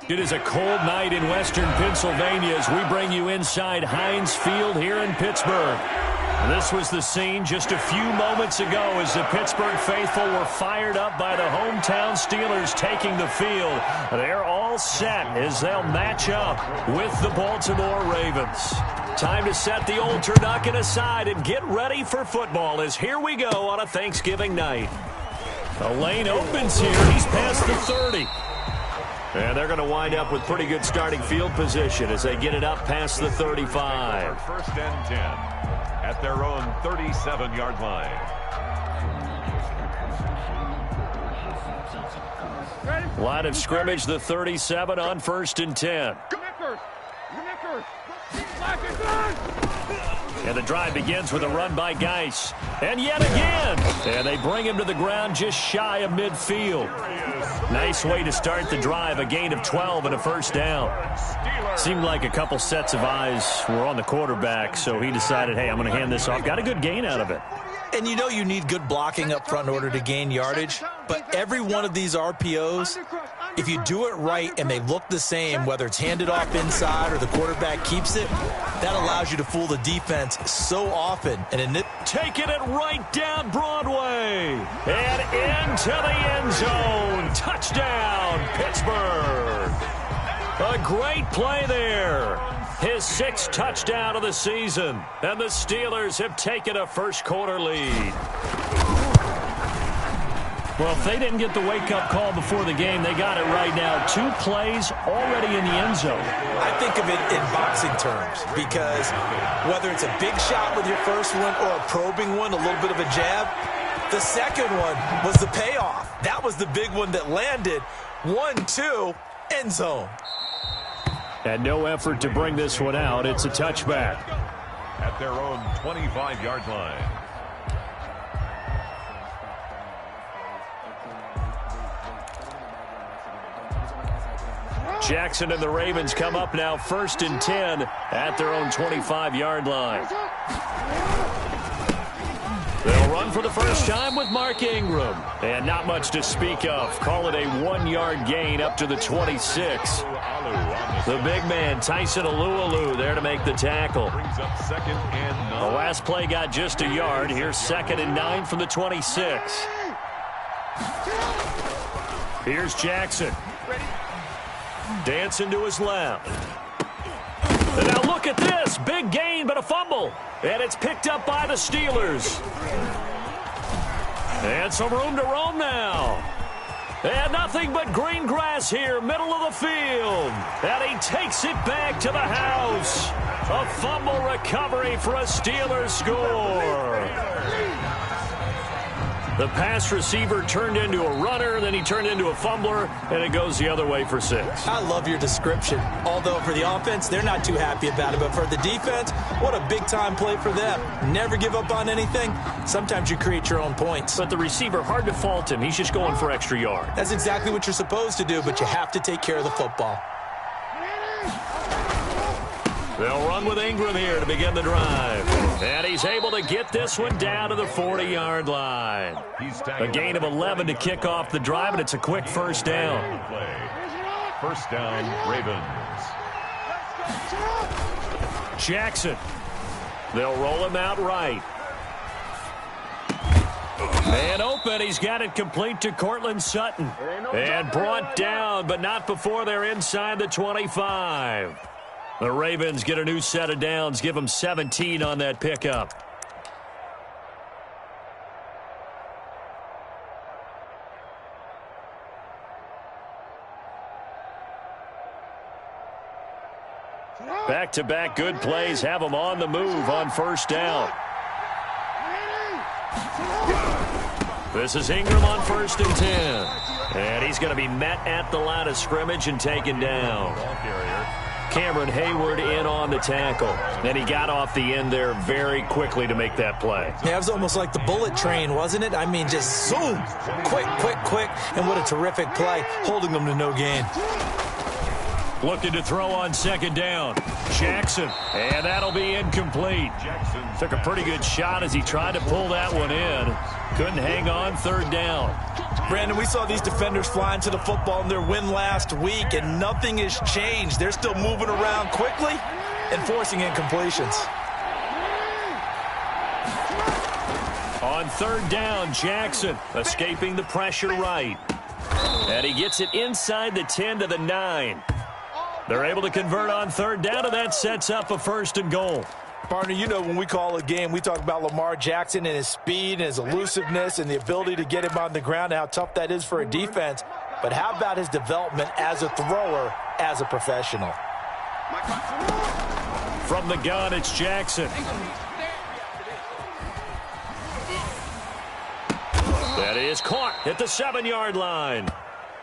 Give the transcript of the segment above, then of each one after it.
It is a cold night in western Pennsylvania as we bring you inside Heinz Field here in Pittsburgh. This was the scene just a few moments ago as the Pittsburgh faithful were fired up by the hometown Steelers taking the field. They're all set as they'll match up with the Baltimore Ravens. Time to set the old turducken aside and get ready for football as here we go on a Thanksgiving night. The lane opens here. He's past the 30. And they're going to wind up with pretty good starting field position as they get it up past the 35. First and 10 at their own 37-yard line. Line of scrimmage, the 37 on first and 10. And the drive begins with a run by Geis. And yet again. And they bring him to the ground just shy of midfield. Nice way to start the drive. A gain of 12 and a first down. Seemed like a couple sets of eyes were on the quarterback, so he decided, hey, I'm going to hand this off. Got a good gain out of it. And you know you need good blocking up front in order to gain yardage. But every one of these RPOs, if you do it right and they look the same, whether it's handed off inside or the quarterback keeps it, that allows you to fool the defense so often. And taking it right down Broadway and into the end zone. Touchdown, Pittsburgh. A great play there. His 6th touchdown of the season. And the Steelers have taken a first-quarter lead. Well, if they didn't get the wake-up call before the game, they got it right now. 2 plays already in the end zone. I think of it in boxing terms because whether it's a big shot with your first one or a probing one, a little bit of a jab, the second one was the payoff. That was the big one that landed. 1-2, end zone. And no effort to bring this one out. It's a touchback. At their own 25-yard line. Jackson and the Ravens come up now first and 10 at their own 25-yard line. They'll run for the first time with Mark Ingram. And not much to speak of. Call it a 1-yard gain up to the 26. The big man, Tyson Alualu, there to make the tackle. Brings up 2nd and 9. The last play got just a yard. Here's 2nd and 9 from the 26. Here's Jackson. Dancing to his left. And now look at this. Big gain, but a fumble. And it's picked up by the Steelers. And some room to roam now. And nothing but green grass here, middle of the field. And he takes it back to the house. A fumble recovery for a Steelers score. The pass receiver turned into a runner, then he turned into a fumbler, and it goes the other way for 6. I love your description. Although for the offense, they're not too happy about it. But for the defense, what a big-time play for them. Never give up on anything. Sometimes you create your own points. But the receiver, hard to fault him. He's just going for extra yard. That's exactly what you're supposed to do, but you have to take care of the football. They'll run with Ingram here to begin the drive. And he's able to get this one down to the 40-yard line. A gain of 11 to kick off the drive, and it's a quick first down. First down, Ravens. Jackson. They'll roll him out right. Man open. He's got it complete to Cortland Sutton. And brought down, but not before they're inside the 25. The Ravens get a new set of downs, give them 17 on that pickup. Back-to-back good plays have them on the move on first down. This is Ingram on first and 10. And he's going to be met at the line of scrimmage and taken down. Cameron Hayward in on the tackle. And he got off the end there very quickly to make that play. Yeah, it was almost like the bullet train, wasn't it? I mean, just zoom. Quick, quick, quick. And what a terrific play, holding them to no gain. Looking to throw on second down. Jackson. And that'll be incomplete. Took a pretty good shot as he tried to pull that one in. Couldn't hang on third down. Brandon, we saw these defenders flying to the football in their win last week, and nothing has changed. They're still moving around quickly and forcing incompletions. On third down, Jackson escaping the pressure right. And he gets it inside the 10 to the 9. They're able to convert on third down, and that sets up a 1st and goal. Partner, you know when we call a game, we talk about Lamar Jackson and his speed and his elusiveness and the ability to get him on the ground and how tough that is for a defense. But how about his development as a thrower, as a professional? From the gun, it's Jackson. That is caught at the 7-yard line.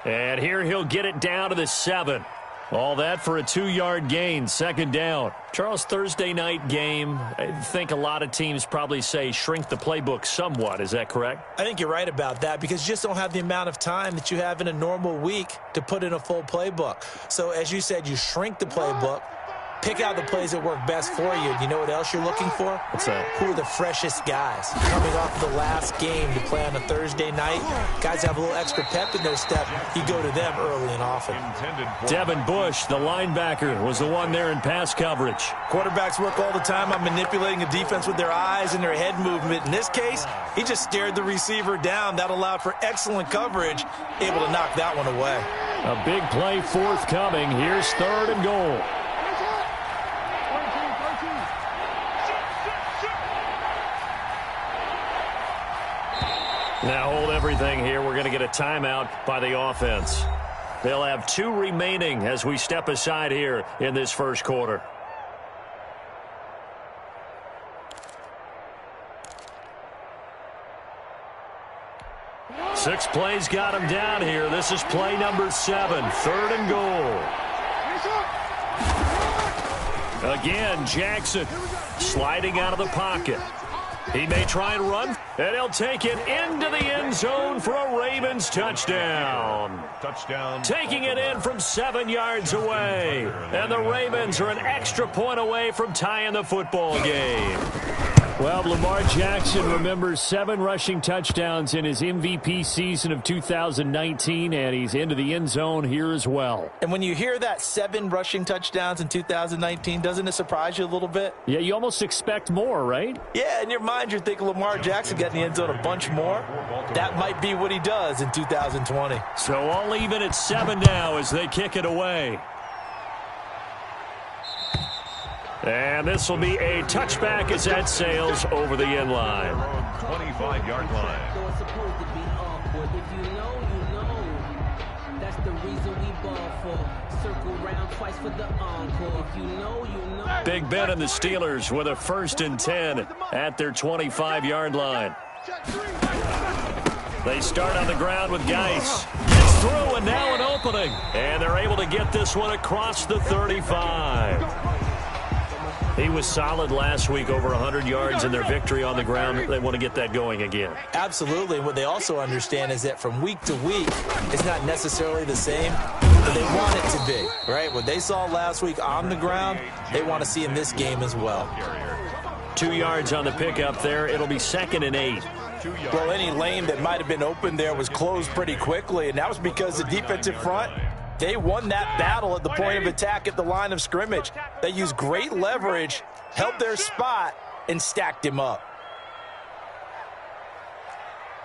And here he'll get it down to the 7. All that for a 2-yard gain, 2nd down. Charles, Thursday night game, I think a lot of teams probably say shrink the playbook somewhat. Is that correct? I think you're right about that because you just don't have the amount of time that you have in a normal week to put in a full playbook. So as you said, you shrink the playbook, pick out the plays that work best for you. You know what else you're looking for? What's that? Who are the freshest guys? Coming off the last game to play on a Thursday night, guys have a little extra pep in their step. You go to them early and often. Devin Bush, the linebacker, was the one there in pass coverage. Quarterbacks work all the time on manipulating a defense with their eyes and their head movement. In this case, he just stared the receiver down. That allowed for excellent coverage, able to knock that one away. A big play forthcoming. Here's 3rd and goal. Now hold everything here. We're going to get a timeout by the offense. They'll have 2 remaining as we step aside here in this first quarter. Six plays got him down here. This is play number 7, 3rd and goal. Again, Jackson sliding out of the pocket. He may try and run, and he'll take it into the end zone for a Ravens touchdown. Taking it in from 7 yards away. And the Ravens are an extra point away from tying the football game. Well, Lamar Jackson remembers 7 rushing touchdowns in his MVP season of 2019, and he's into the end zone here as well. And when you hear that 7 rushing touchdowns in 2019, doesn't it surprise you a little bit? Yeah, you almost expect more, right? Yeah, in your mind, you're thinking Lamar Jackson got in the end zone a bunch more. That might be what he does in 2020. So all even at 7 now as they kick it away. And this will be a touchback as that sails over the end line. 25-yard line. So it's supposed to be awkward. If you know, you know. That's the reason we ball for. Circle round twice for the encore. If you know, you know. Big Ben and the Steelers with a 1st and 10 at their 25-yard line. They start on the ground with Geis. Gets through and now an opening. And they're able to get this one across the 35. He was solid last week, over 100 yards in their victory on the ground. They want to get that going again. Absolutely. What they also understand is that from week to week, it's not necessarily the same, but they want it to be, right? What they saw last week on the ground, they want to see in this game as well. 2 yards on the pickup there. It'll be 2nd and 8. Well, any lane that might have been open there was closed pretty quickly, and that was because the defensive front, they won that battle at the point of attack at the line of scrimmage. They used great leverage, held their spot, and stacked him up.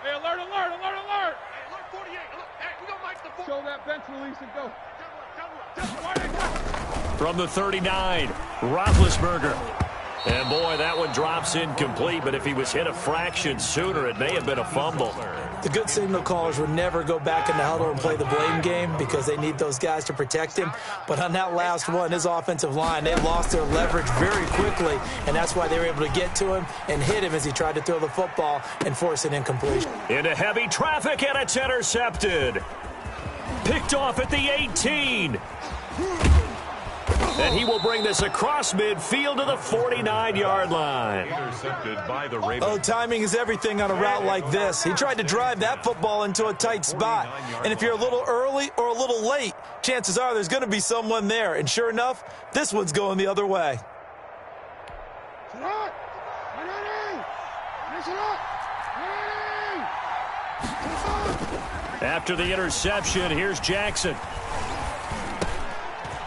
Hey, alert, alert, alert, alert! Hey, alert 48, alert. Hey, we gonna make the show that bench release and go. From the 39, Roethlisberger. And, boy, that one drops incomplete, but if he was hit a fraction sooner, it may have been a fumble. The good signal callers would never go back in the huddle and play the blame game because they need those guys to protect him. But on that last one, his offensive line, they lost their leverage very quickly, and that's why they were able to get to him and hit him as he tried to throw the football and force an incompletion. Into heavy traffic, and it's intercepted. Picked off at the 18. And he will bring this across midfield to the 49-yard line. Intercepted by the Ravens. Oh, timing is everything on a route like this. He tried to drive that football into a tight spot. And if you're a little early or a little late, chances are there's going to be someone there. And sure enough, this one's going the other way. After the interception, here's Jackson.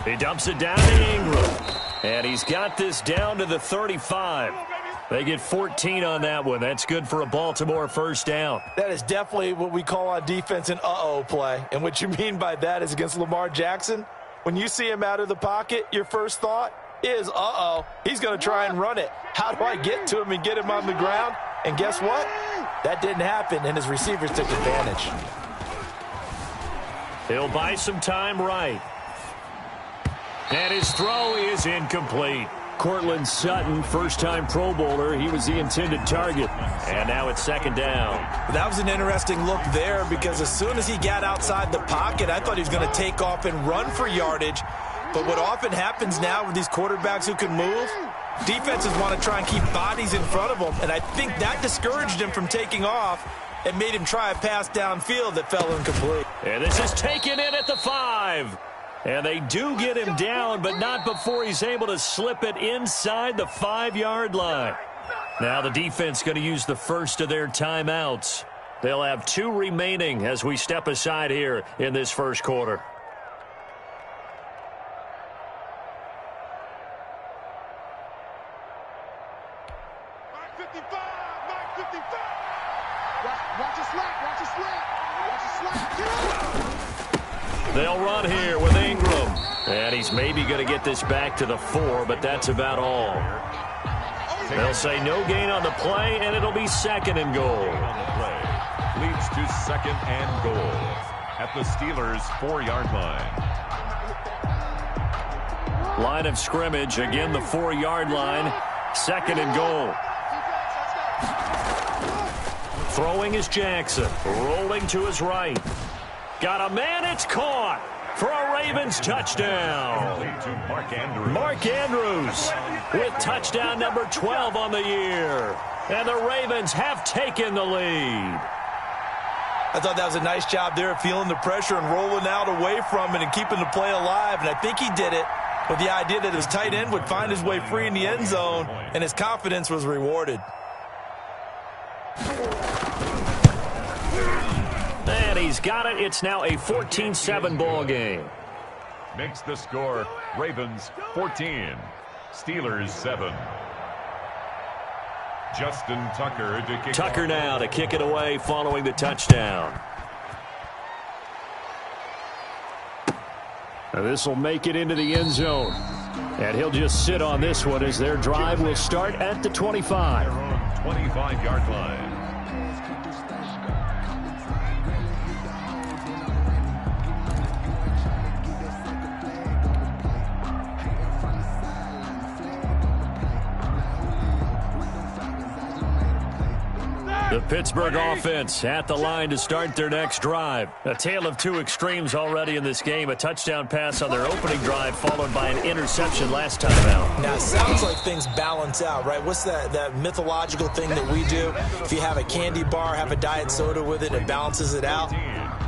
He dumps it down to Ingram. And he's got this down to the 35. They get 14 on that one. That's good for a Baltimore first down. That is definitely what we call on defense an uh-oh play. And what you mean by that is against Lamar Jackson, when you see him out of the pocket, your first thought is, uh-oh, he's going to try and run it. How do I get to him and get him on the ground? And guess what? That didn't happen, and his receivers took advantage. He'll buy some time right. And his throw is incomplete. Cortland Sutton, first-time Pro Bowler. He was the intended target. And now it's second down. That was an interesting look there because as soon as he got outside the pocket, I thought he was going to take off and run for yardage. But what often happens now with these quarterbacks who can move, defenses want to try and keep bodies in front of them. And I think that discouraged him from taking off and made him try a pass downfield that fell incomplete. And this is taken in at the 5. And they do get him down, but not before he's able to slip it inside the 5-yard line. Now the defense going to use the first of their timeouts. They'll have 2 remaining as we step aside here in this first quarter. They'll run here with Ingram. And he's maybe going to get this back to the 4, but that's about all. They'll say no gain on the play, and it'll be second and goal. Leads to second and goal at the Steelers' 4-yard line. Line of scrimmage, again the 4-yard line. Second and goal. Throwing is Jackson. Rolling to his right. Got a man, it's caught for a Ravens touchdown. Mark Andrews with touchdown number 12 on the year. And the Ravens have taken the lead. I thought that was a nice job there, feeling the pressure and rolling out away from it and keeping the play alive. And I think he did it with the idea that his tight end would find his way free in the end zone, and his confidence was rewarded. And he's got it. It's now a 14-7 ball game. Makes the score Ravens 14, Steelers 7. Justin Tucker to kick Tucker now to kick it away following the touchdown. This will make it into the end zone. And he'll just sit on this one as their drive will start at the 25. 25-yard line. The Pittsburgh offense at the line to start their next drive. A tale of 2 extremes already in this game. A touchdown pass on their opening drive followed by an interception last time out. Now, it sounds like things balance out, right? What's that mythological thing that we do? If you have a candy bar, have a diet soda with it, it balances it out.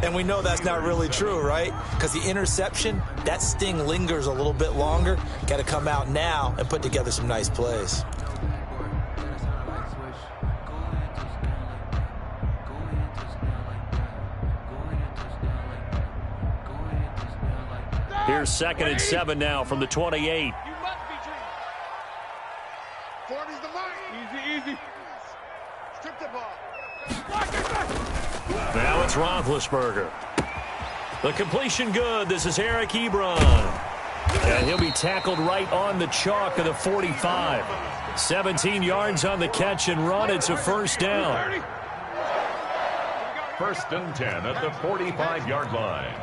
And we know that's not really true, right? Because the interception, that sting lingers a little bit longer. Got to come out now and put together some nice plays. Here's 2nd and 7 now from the 28. Easy. Strip the ball. Now it's Roethlisberger. The completion good. This is Eric Ebron. And he'll be tackled right on the chalk of the 45. 17 yards on the catch and run. It's a first down. 1st and 10 at the 45-yard line.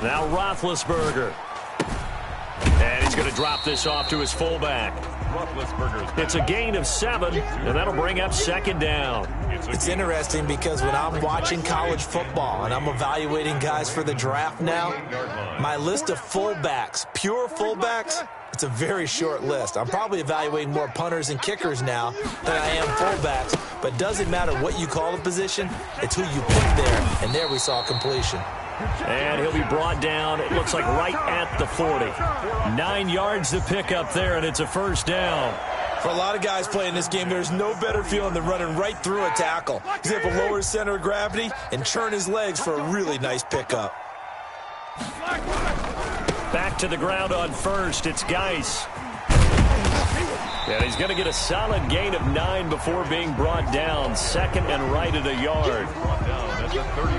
Now Roethlisberger. And he's going to drop this off to his fullback. It's a gain of 7, and that'll bring up 2nd down. It's interesting because when I'm watching college football and I'm evaluating guys for the draft now, my list of fullbacks, pure fullbacks, it's a very short list. I'm probably evaluating more punters and kickers now than I am fullbacks, but it doesn't matter what you call the position, it's who you put there, and there we saw completion. And he'll be brought down, it looks like right at the 40. 9 yards to pick up there, and it's a first down. For a lot of guys playing this game, there's no better feeling than running right through a tackle. He's able to lower his center of gravity and churn his legs for a really nice pickup. Back to the ground on first. It's Geis. And he's going to get a solid gain of 9 before being brought down. Second and right at a yard.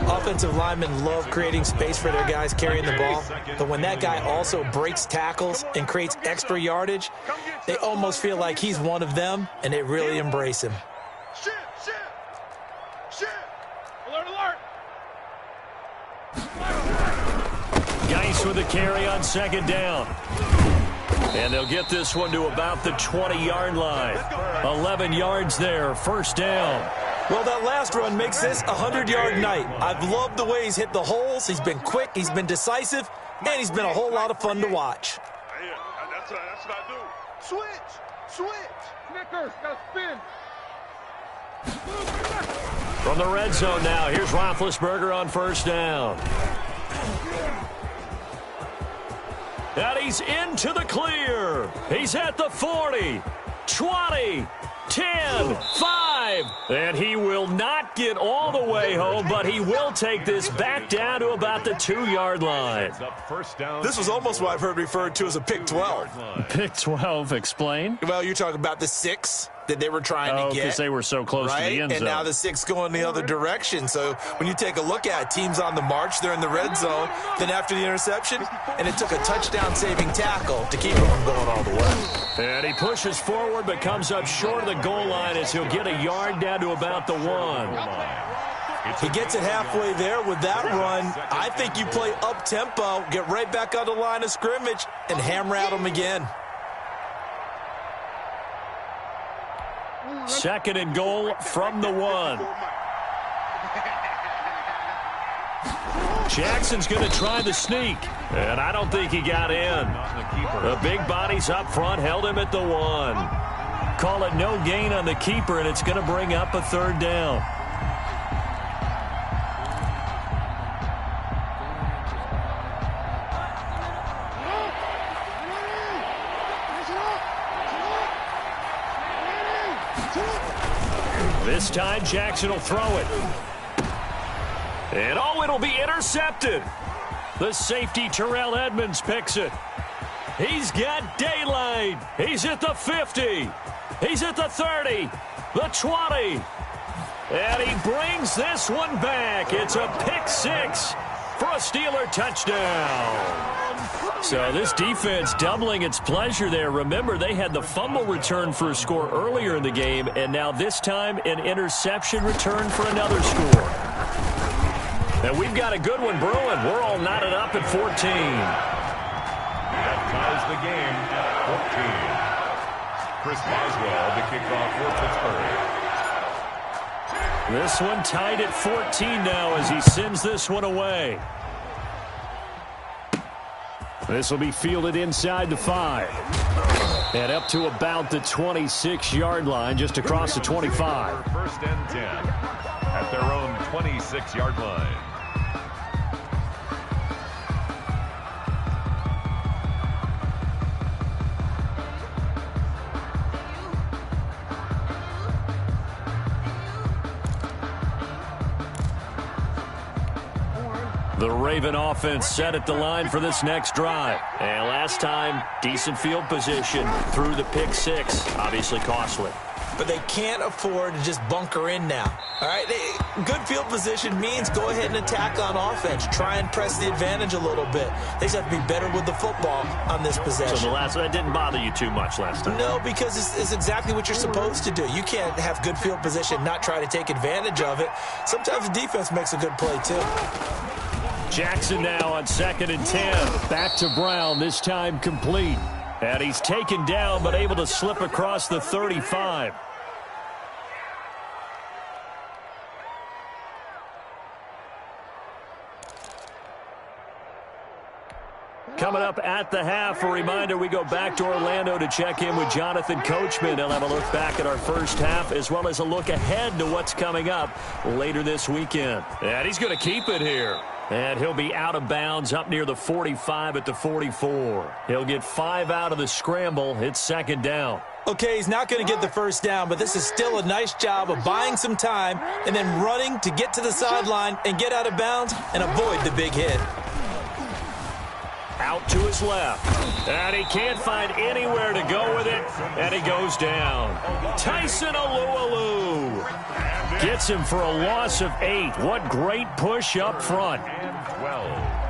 Offensive linemen love creating space for their guys carrying the ball. But when that guy also breaks tackles and creates extra yardage, they almost feel like he's one of them, and they really embrace him. Alert. Geis with a carry on second down. And they'll get this one to about the 20-yard line. 11 yards there, first down. Well, that last run makes this a 100-yard night. I've loved the way he's hit the holes. He's been quick, he's been decisive, and he's been a whole lot of fun to watch. Yeah, that's what I do. Switch. Snickers, got to spin. From the red zone now, here's Roethlisberger on first down. And he's into the clear. He's at the 40, 20, 10, 5. And he will not get all the way home, but he will take this back down to about the 2-yard line. This was almost what I've heard referred to as a pick 12. Pick 12, explain? Well, you're talking about the 6 that they were trying to get. Because they were so close to the end zone. And now the 6 going the other direction. So when you take a look at teams on the march, they're in the red zone. Then after the interception, and it took a touchdown-saving tackle to keep him from going all the way. And he pushes forward but comes up short of the goal line as he'll get a yard down to about the 1. He gets it halfway there with that run. I think you play up-tempo, get right back on the line of scrimmage, and hammer at him again. Second and goal from the 1. Jackson's going to try the sneak, and I don't think he got in. The big bodies up front held him at the 1. Call it no gain on the keeper, and it's going to bring up a third down. This time, Jackson will throw it. And, it'll be intercepted. The safety, Terrell Edmonds, picks it. He's got daylight. He's at the 50. He's at the 30, the 20. And he brings this one back. It's a pick 6 for a Steeler touchdown. So this defense doubling its pleasure there. Remember, they had the fumble return for a score earlier in the game, and now this time an interception return for another score. And we've got a good one brewing. We're all knotted up at 14. That ties the game at 14. Chris Boswell, the kickoff for Pittsburgh. This one tied at 14 now as he sends this one away. This will be fielded inside the 5. And up to about the 26-yard line, just across the 25. First and 10 at their own 26-yard line. The Raven offense set at the line for this next drive. And last time, decent field position through the pick 6. Obviously costly. But they can't afford to just bunker in now. All right, good field position means go ahead and attack on offense. Try and press the advantage a little bit. They just have to be better with the football on this possession. So that didn't bother you too much last time? No, because it's exactly what you're supposed to do. You can't have good field position, not try to take advantage of it. Sometimes the defense makes a good play, too. Jackson now on second and 10. Back to Brown, this time complete. And he's taken down but able to slip across the 35. Coming up at the half, a reminder, we go back to Orlando to check in with Jonathan Coachman. He'll have a look back at our first half as well as a look ahead to what's coming up later this weekend. And he's going to keep it here. And he'll be out of bounds up near the 45 at the 44. He'll get 5 out of the scramble. It's second down. Okay, he's not going to get the first down, but this is still a nice job of buying some time and then running to get to the sideline and get out of bounds and avoid the big hit. Out to his left. And he can't find anywhere to go with it. And he goes down. Tyson Alualu gets him for a loss of 8. What great push up front. 12.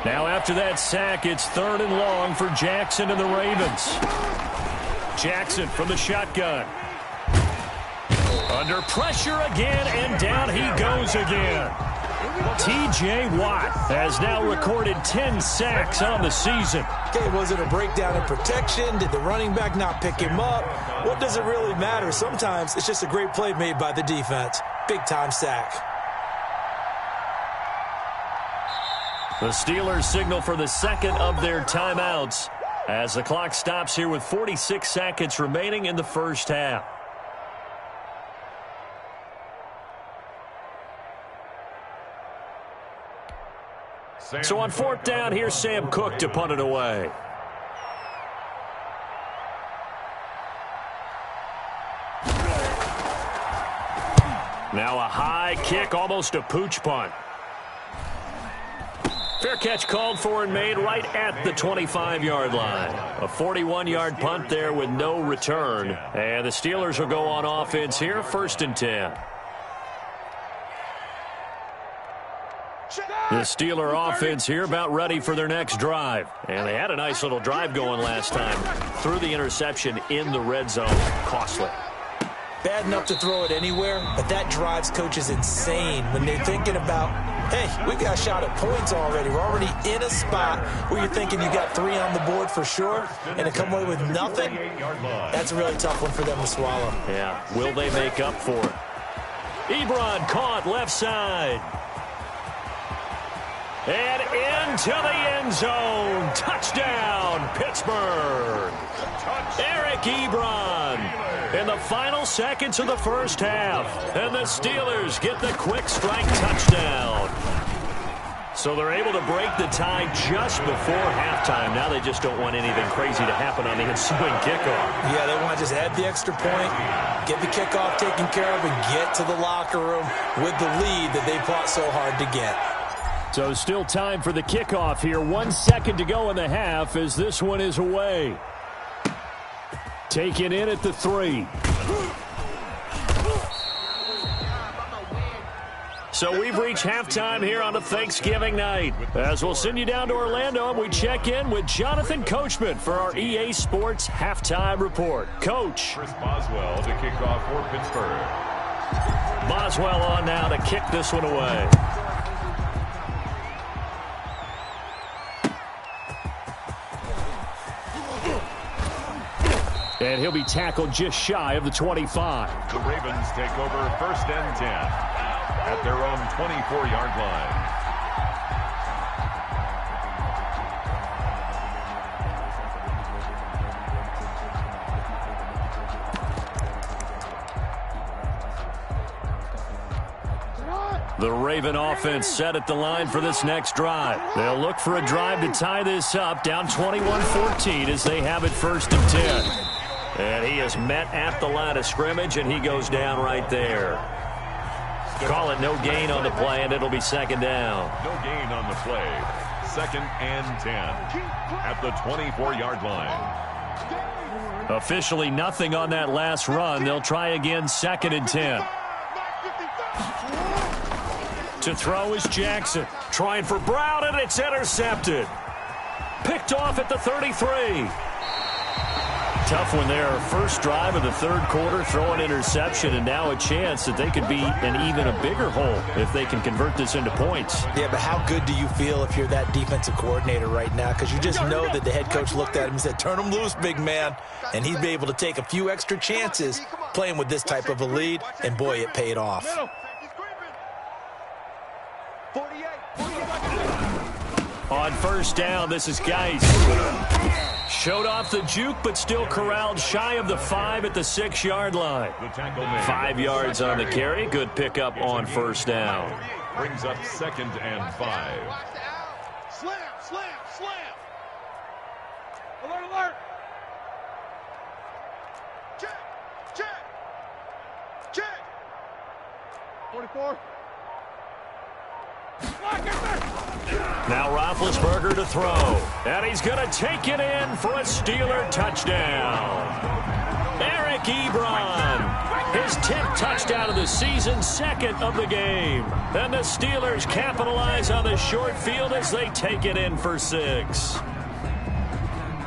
Now after that sack, it's 3rd and long for Jackson and the Ravens. Jackson from the shotgun. Under pressure again, and down he goes again. T.J. Watt has now recorded 10 sacks on the season. Okay, was it a breakdown in protection? Did the running back not pick him up? What does it really matter? Sometimes it's just a great play made by the defense. Big-time sack. The Steelers signal for the second of their timeouts as the clock stops here with 46 seconds remaining in the first half. So on 4th down, here's Sam Cook to punt it away. Now a high kick, almost a pooch punt. Fair catch called for and made right at the 25-yard line. A 41-yard punt there with no return. And the Steelers will go on offense here, 1st and 10. The Steeler offense here about ready for their next drive. And they had a nice little drive going last time. Threw the interception in the red zone. Costly. Bad enough to throw it anywhere, but that drives coaches insane when they're thinking about, hey, we've got a shot at points already. We're already in a spot where you're thinking you got 3 on the board for sure, and to come away with nothing, that's a really tough one for them to swallow. Yeah, will they make up for it? Ebron caught left side. And into the end zone. Touchdown, Pittsburgh. Eric Ebron in the final seconds of the first half. And the Steelers get the quick strike touchdown. So they're able to break the tie just before halftime. Now they just don't want anything crazy to happen on the ensuing kickoff. Yeah, they want to just add the extra point, get the kickoff taken care of, and get to the locker room with the lead that they fought so hard to get. So still time for the kickoff here. 1 second to go in the half as this one is away. Taken in at the 3. So we've reached halftime here on a Thanksgiving night. As we'll send you down to Orlando, and we check in with Jonathan Coachman for our EA Sports Halftime Report. Coach. Chris Boswell to kick off for Pittsburgh. Boswell on now to kick this one away. And he'll be tackled just shy of the 25. The Ravens take over 1st and 10 at their own 24-yard line. The Raven offense set at the line for this next drive. They'll look for a drive to tie this up, down 21-14 as they have it 1st and 10. And he is met at the line of scrimmage, and he goes down right there. Call it no gain on the play, and it'll be 2nd down. No gain on the play. 2nd and 10 at the 24-yard line. Officially nothing on that last run. They'll try again 2nd and 10. To throw is Jackson. Trying for Brown, and it's intercepted. Picked off at the 33. Tough one there. First drive of the 3rd quarter, throw an interception, and now a chance that they could be in even a bigger hole if they can convert this into points. Yeah, but how good do you feel if you're that defensive coordinator right now? Because you just know that the head coach looked at him and said, turn him loose, big man. And he'd be able to take a few extra chances playing with this type of a lead, and boy, it paid off. On first down, this is Geis. Showed off the juke, but still corralled shy of the 5 at the 6-yard line. 5 yards on the carry. Good pickup on first down. Brings up 2nd and 5. Slam, slam, slam. Alert, alert. Check, check, check. 44. Now Roethlisberger to throw. And he's going to take it in for a Steeler touchdown. Eric Ebron, his 10th touchdown of the season, 2nd of the game. And the Steelers capitalize on the short field as they take it in for 6.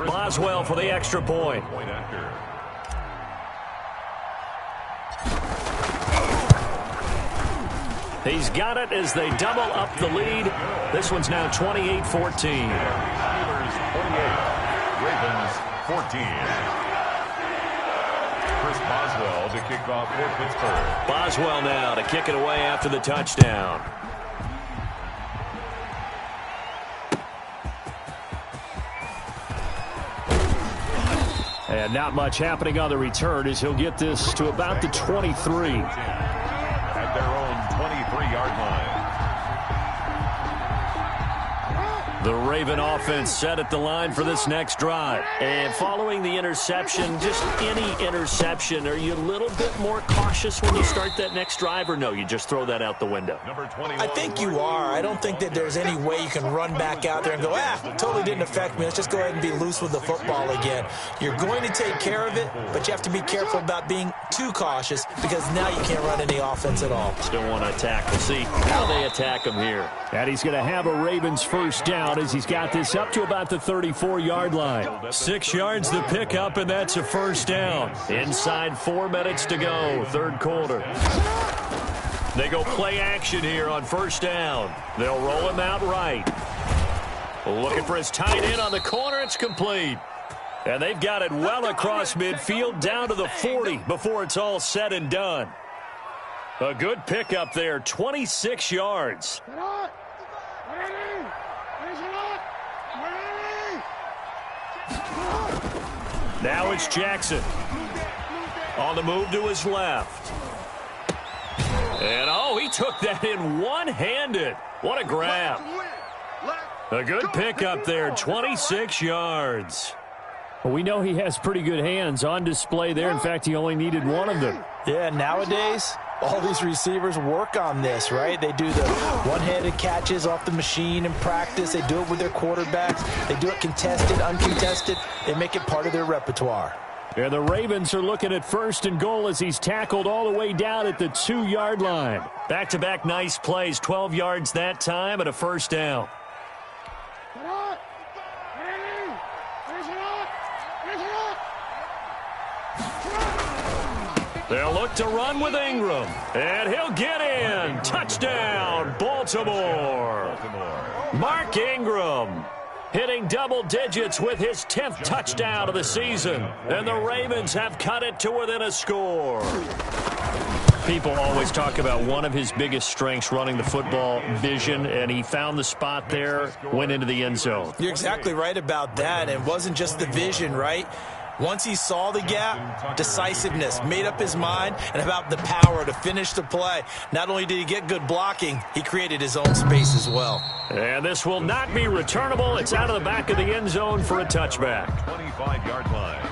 Boswell for the extra point. He's got it as they double up the lead. This one's now 28-14. Steelers 28, Ravens 14. Chris Boswell to kick off for Pittsburgh. Boswell now to kick it away after the touchdown. And not much happening on the return as he'll get this to about the 23. At their own 23-yard line. The Raven offense set at the line for this next drive. And following the interception, just any interception, are you a little bit more cautious when you start that next drive, or no, you just throw that out the window? I think you are. I don't think that there's any way you can run back out there and go, totally didn't affect me. Let's just go ahead and be loose with the football again. You're going to take care of it, but you have to be careful about being too cautious because now you can't run any offense at all. Still want to attack. We'll see how they attack him here. And he's going to have a Ravens first down as he's got this up to about the 34-yard line. 6 yards the pickup, and that's a first down. Inside 4 minutes to go, third quarter. They go play action here on first down. They'll roll him out right. Looking for his tight end on the corner. It's complete. And they've got it well across midfield down to the 40 before it's all said and done. A good pickup there, 26 yards. Now it's Jackson. On the move to his left. And, he took that in one-handed. What a grab. A good pickup there, 26 yards. Well, we know he has pretty good hands on display there. In fact, he only needed one of them. Yeah, nowadays, all these receivers work on this, right? They do the one-handed catches off the machine in practice. They do it with their quarterbacks. They do it contested, uncontested. They make it part of their repertoire. Yeah, the Ravens are looking at first and goal as he's tackled all the way down at the 2-yard line. Back-to-back nice plays, 12 yards that time and a first down. They'll look to run with Ingram, and he'll get in. Touchdown, Baltimore. Mark Ingram hitting double digits with his 10th touchdown of the season, and the Ravens have cut it to within a score. People always talk about one of his biggest strengths running the football, vision, and he found the spot there, went into the end zone. You're exactly right about that. It wasn't just the vision, right? Once he saw the gap, decisiveness, made up his mind, and about the power to finish the play. Not only did he get good blocking, he created his own space as well. And this will not be returnable. It's out of the back of the end zone for a touchback. 25-yard line.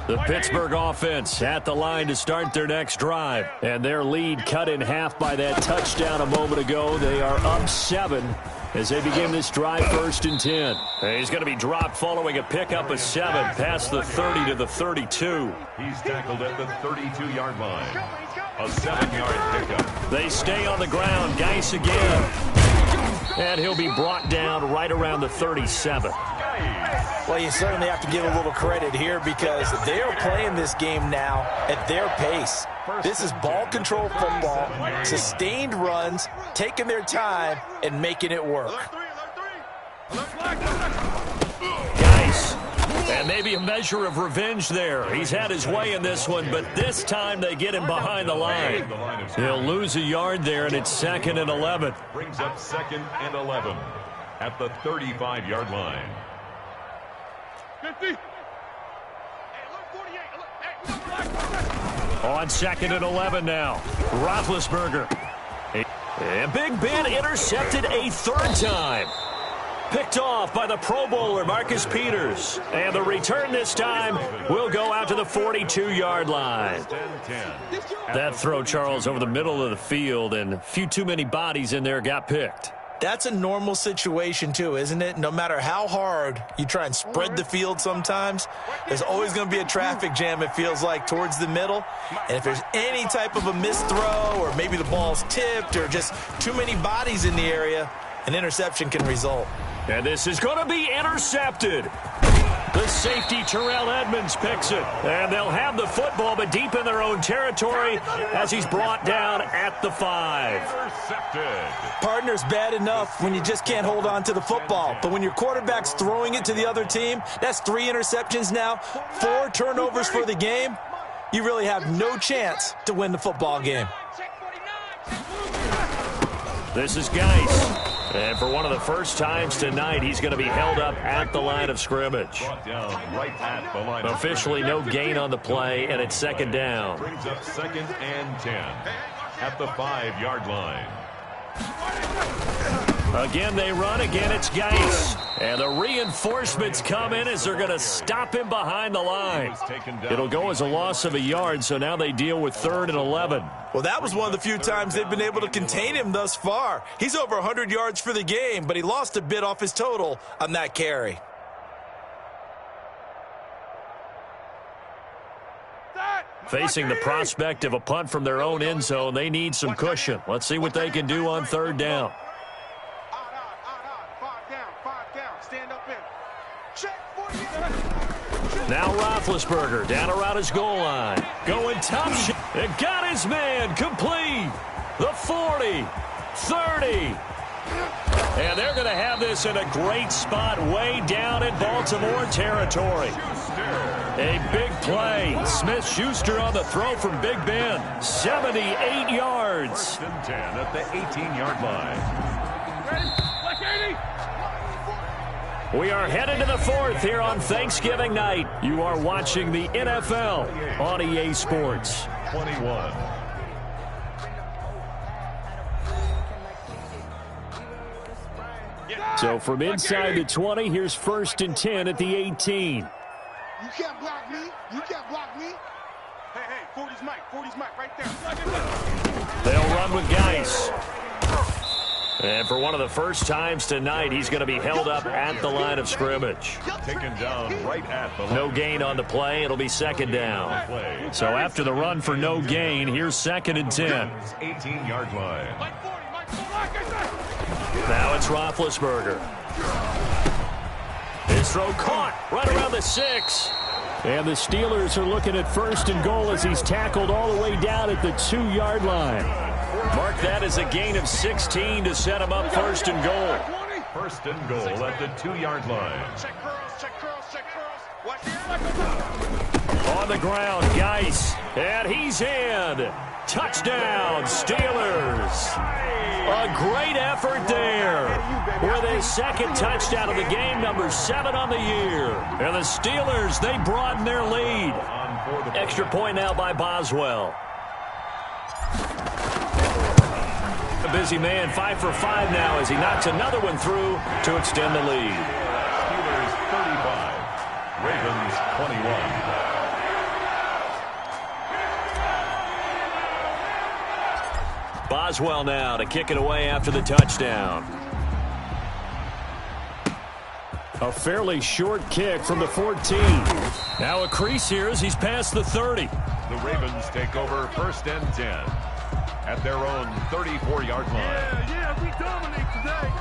The Pittsburgh offense at the line to start their next drive. And their lead cut in half by that touchdown a moment ago. They are up 7 as they begin this drive, 1st and 10. And he's going to be dropped following a pickup of 7 past the 30 to the 32. He's tackled at the 32-yard line. A 7-yard pickup. They stay on the ground. Geis again. And he'll be brought down right around the 37. Well, you certainly have to give a little credit here because they are playing this game now at their pace. This is ball control football, sustained runs, taking their time, and making it work. Geis And maybe a measure of revenge there. He's had his way in this one, but this time they get him behind the line. He'll lose a yard there, and it's 2nd and 11. Brings up 2nd and 11 at the 35-yard line. 50. On 2nd and 11 now. Roethlisberger. And Big Ben intercepted a 3rd time. Picked off by the Pro Bowler, Marcus Peters. And the return this time will go out to the 42-yard line. That throw, Charles, over the middle of the field, and a few too many bodies in there got picked. That's a normal situation, too, isn't it? No matter how hard you try and spread the field sometimes, there's always going to be a traffic jam, it feels like, towards the middle. And if there's any type of a missed throw, or maybe the ball's tipped, or just too many bodies in the area, an interception can result. And this is going to be intercepted. The safety, Terrell Edmonds, picks it. And they'll have the football, but deep in their own territory as he's brought down at the 5. Intercepted. Partner's bad enough when you just can't hold on to the football. But when your quarterback's throwing it to the other team, that's 3 interceptions now, 4 turnovers for the game. You really have no chance to win the football game. This is Geis. And for one of the first times tonight, he's going to be held up at the line of scrimmage. Officially no gain on the play, and it's 2nd down. Brings up 2nd and 10 at the 5-yard line. Again they run, again it's Geis. And the reinforcements come in as they're going to stop him behind the line. It'll go as a loss of a yard, so now they deal with 3rd and 11. Well, that was one of the few times they've been able to contain him thus far. He's over 100 yards for the game, but he lost a bit off his total on that carry. Facing the prospect of a punt from their own end zone, they need some cushion. Let's see what they can do on 3rd down. 5 down. Stand up in. Check. Now Roethlisberger down around his goal line. Going tough shot. It got his man complete. The 40, 30. And they're going to have this in a great spot way down in Baltimore territory. A big play. Smith-Schuster on the throw from Big Ben. 78 yards. 1st and 10 at the 18-yard line. We are headed to the 4th here on Thanksgiving night. You are watching the NFL on EA Sports. 21. So from inside the 20, here's 1st and 10 at the 18. You can't block me. Hey, 40's Mike right there. They'll run with Geis. And for one of the first times tonight, he's going to be held up at the line of scrimmage. Taken down right at the line. No gain on the play. It'll be 2nd down. So after the run for no gain, here's 2nd and 10. 18-yard line. Now it's Roethlisberger. His throw caught right around the 6. And the Steelers are looking at 1st and goal as he's tackled all the way down at the 2-yard line. Mark that as a gain of 16 to set him up 1st and goal. 1st and goal at the 2-yard line. Check curls. On the ground, Geis. And he's in. Touchdown, Steelers. A great effort there. With his 2nd touchdown of the game, number 7 on the year. And the Steelers, they broaden their lead. Extra point now by Boswell. A busy man, 5 for 5 now as he knocks another one through to extend the lead. Steelers 35, Ravens 21. Boswell now to kick it away after the touchdown. A fairly short kick from the 14. Now a crease here as he's past the 30. The Ravens take over 1st and 10 at their own 34-yard line. Yeah, we dominate today.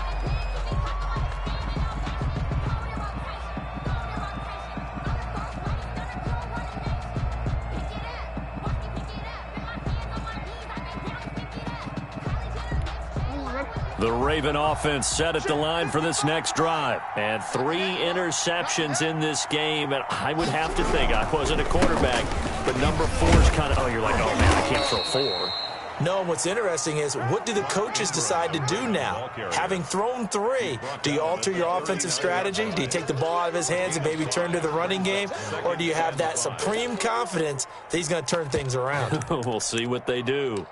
Ready? The Raven offense set at the line for this next drive. And 3 interceptions in this game. And I would have to think, I wasn't a quarterback, but number 4 is kind of, you're like, oh, man, I can't throw 4. No, what's interesting is, what do the coaches decide to do now? Having thrown 3, do you alter your offensive strategy? Do you take the ball out of his hands and maybe turn to the running game? Or do you have that supreme confidence that he's going to turn things around? We'll see what they do.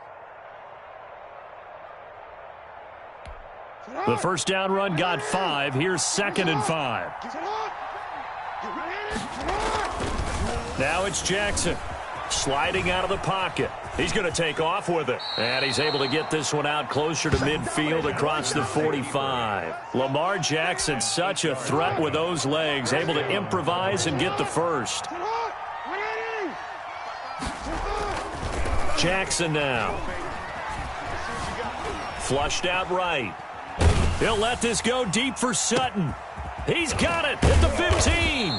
The first down run got 5. Here's 2nd and 5. Now it's Jackson sliding out of the pocket. He's going to take off with it. And he's able to get this one out closer to midfield across the 45. Lamar Jackson, such a threat with those legs, able to improvise and get the first. Jackson now. Flushed out right. He'll let this go deep for Sutton. He's got it at the 15.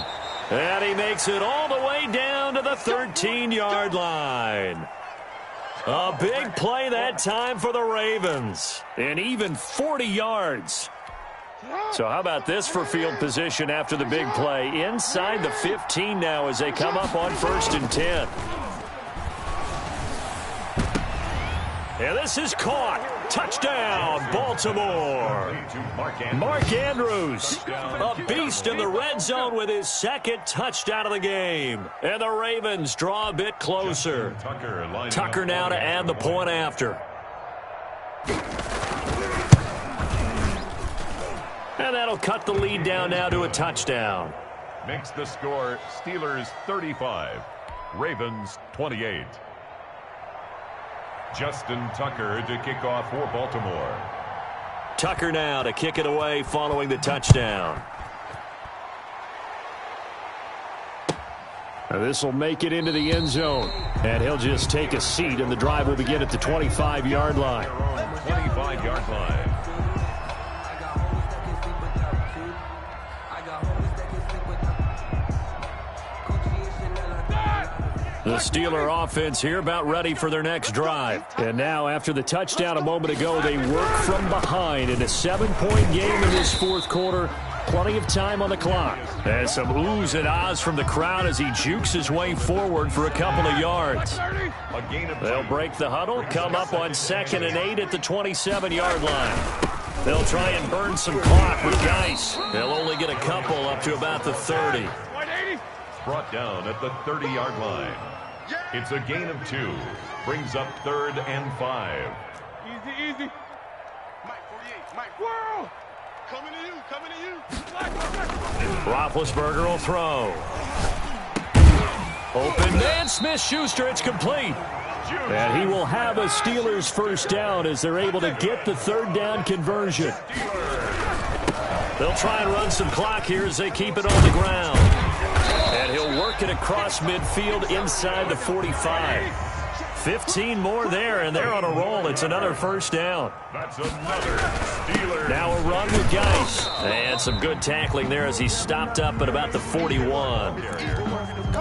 And he makes it all the way down to the 13-yard line. A big play that time for the Ravens. And even 40 yards. So how about this for field position after the big play? Inside the 15 now as they come up on 1st and 10. And this is caught. Touchdown, Baltimore. Mark Andrews, a beast in the red zone with his 2nd touchdown of the game. And the Ravens draw a bit closer. Tucker now to add the point after. And that'll cut the lead down now to a touchdown. Makes the score Steelers 35, Ravens 28. Justin Tucker to kick off for Baltimore. Tucker now to kick it away following the touchdown. This will make it into the end zone. And he'll just take a seat, and the drive will begin at the 25-yard line. 25-yard line. The Steeler offense here about ready for their next drive. And now, after the touchdown a moment ago, they work from behind in a 7-point game in this 4th quarter. Plenty of time on the clock. And some oohs and ahs from the crowd as he jukes his way forward for a couple of yards. They'll break the huddle, come up on 2nd and 8 at the 27-yard line. They'll try and burn some clock with Geis. They'll only get a couple up to about the 30. Brought down at the 30-yard line. It's a gain of 2. Brings up 3rd and 5. Easy. Mike 48. Mike, world. Coming to you. Roethlisberger will throw. Open man, Smith-Schuster. It's complete. And he will have a Steelers first down as they're able to get the 3rd down conversion. They'll try and run some clock here as they keep it on the ground. And he'll work it across midfield inside the 45. 15 more there, and they're on a roll. It's another first down. That's another Steelers. Now a run with Geis. And some good tackling there as he stopped up at about the 41.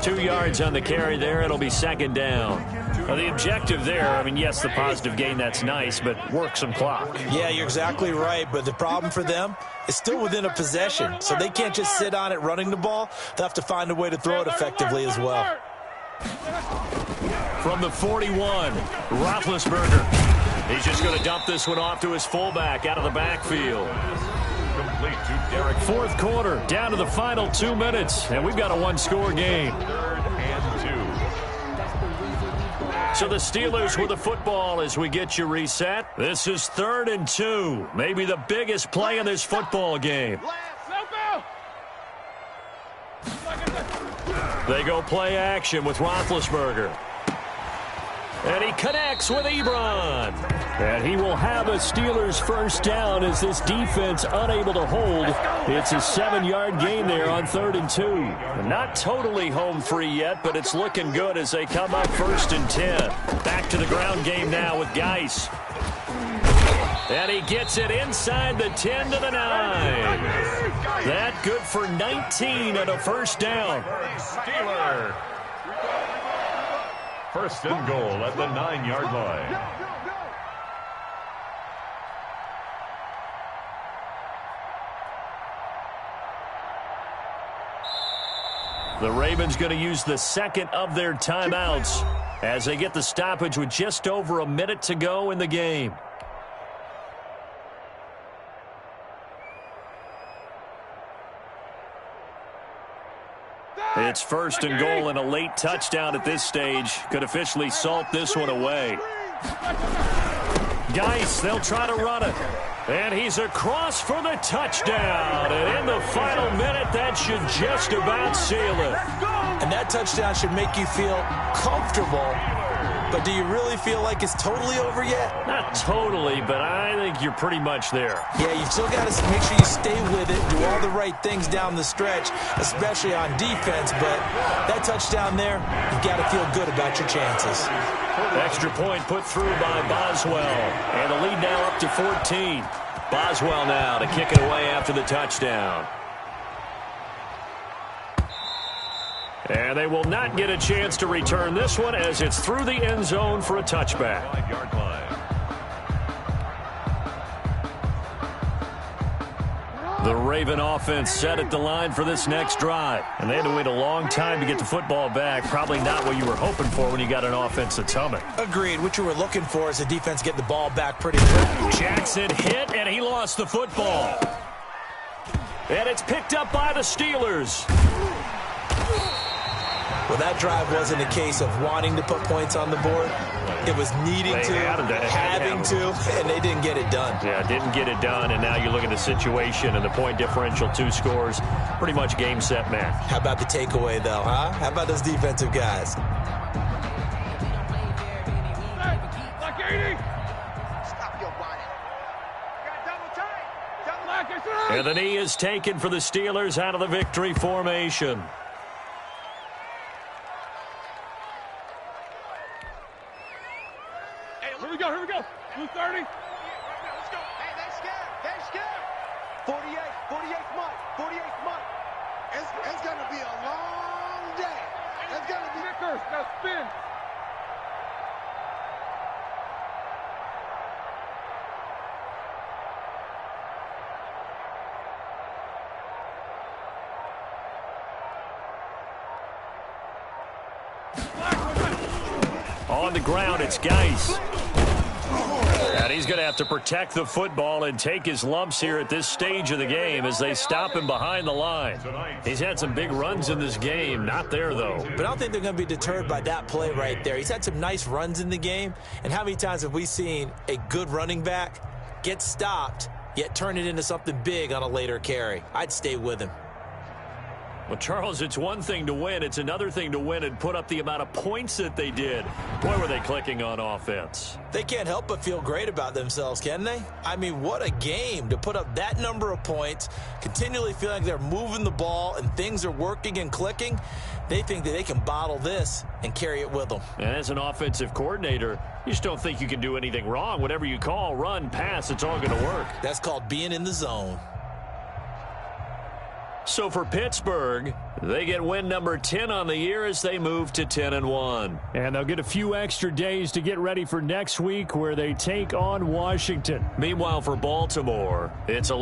2 yards on the carry there. It'll be 2nd down. Now the objective there, I mean, yes, the positive gain, that's nice, but work some clock. Yeah, you're exactly right, but the problem for them is still within a possession, so they can't just sit on it running the ball. They'll have to find a way to throw it effectively as well. From the 41, Roethlisberger. He's just going to dump this one off to his fullback out of the backfield. Complete to Derek. 4th quarter, down to the final 2 minutes, and we've got a 1-score game. 3rd and 2. So the Steelers with the football as we get you reset. This is 3rd and 2. Maybe the biggest play in this football game. They go play action with Roethlisberger. And he connects with Ebron. And he will have a Steelers first down as this defense unable to hold. It's a 7-yard gain there on 3rd and 2. Not totally home free yet, but it's looking good as they come up 1st and 10. Back to the ground game now with Geis. And he gets it inside the 10 to the 9. That good for 19 and a first down. Steeler. 1st and goal at the 9-yard line. The Ravens going to use the second of their timeouts as they get the stoppage with just over a minute to go in the game. It's first and goal, and a late touchdown at this stage could officially salt this one away. Geis, they'll try to run it. And he's across for the touchdown. And in the final minute, that should just about seal it. And that touchdown should make you feel comfortable. But do you really feel like it's totally over yet? Not totally, but I think you're pretty much there. Yeah, you've still got to make sure you stay with it, do all the right things down the stretch, especially on defense. But that touchdown there, you've got to feel good about your chances. Extra point put through by Boswell. And the lead now up to 14. Boswell now to kick it away after the touchdown. And they will not get a chance to return this one as it's through the end zone for a touchback. 5-yard line. The Raven offense set at the line for this next drive. And they had to wait a long time to get the football back. Probably not what you were hoping for when you got an offense that's humming. Agreed. What you were looking for is the defense get the ball back pretty quick. Jackson hit, and he lost the football. And it's picked up by the Steelers. Well, that drive wasn't a case of wanting to put points on the board. It was needing to, having to, and they didn't get it done. Yeah, didn't get it done, and now you look at the situation and the point differential, 2 scores, pretty much game, set, match. How about the takeaway, though, huh? How about those defensive guys? Like 80. Stop your whining. Double. And the knee is taken for the Steelers out of the victory formation. Here we go. 230. Let's go. Hey, they scared. 48th month. It's going to be a long day. It's going to be Nickers. Now spin. On the ground, it's Geis. And he's going to have to protect the football and take his lumps here at this stage of the game as they stop him behind the line. He's had some big runs in this game. Not there, though. But I don't think they're going to be deterred by that play right there. He's had some nice runs in the game. And how many times have we seen a good running back get stopped, yet turn it into something big on a later carry? I'd stay with him. Well, Charles, it's one thing to win. It's another thing to win and put up the amount of points that they did. Boy, were they clicking on offense. They can't help but feel great about themselves, can they? I mean, what a game to put up that number of points, continually feeling like they're moving the ball and things are working and clicking. They think that they can bottle this and carry it with them. And as an offensive coordinator, you just don't think you can do anything wrong. Whatever you call, run, pass, it's all going to work. That's called being in the zone. So for Pittsburgh, they get win number 10 on the year as they move to 10-1. And they'll get a few extra days to get ready for next week where they take on Washington. Meanwhile, for Baltimore, it's a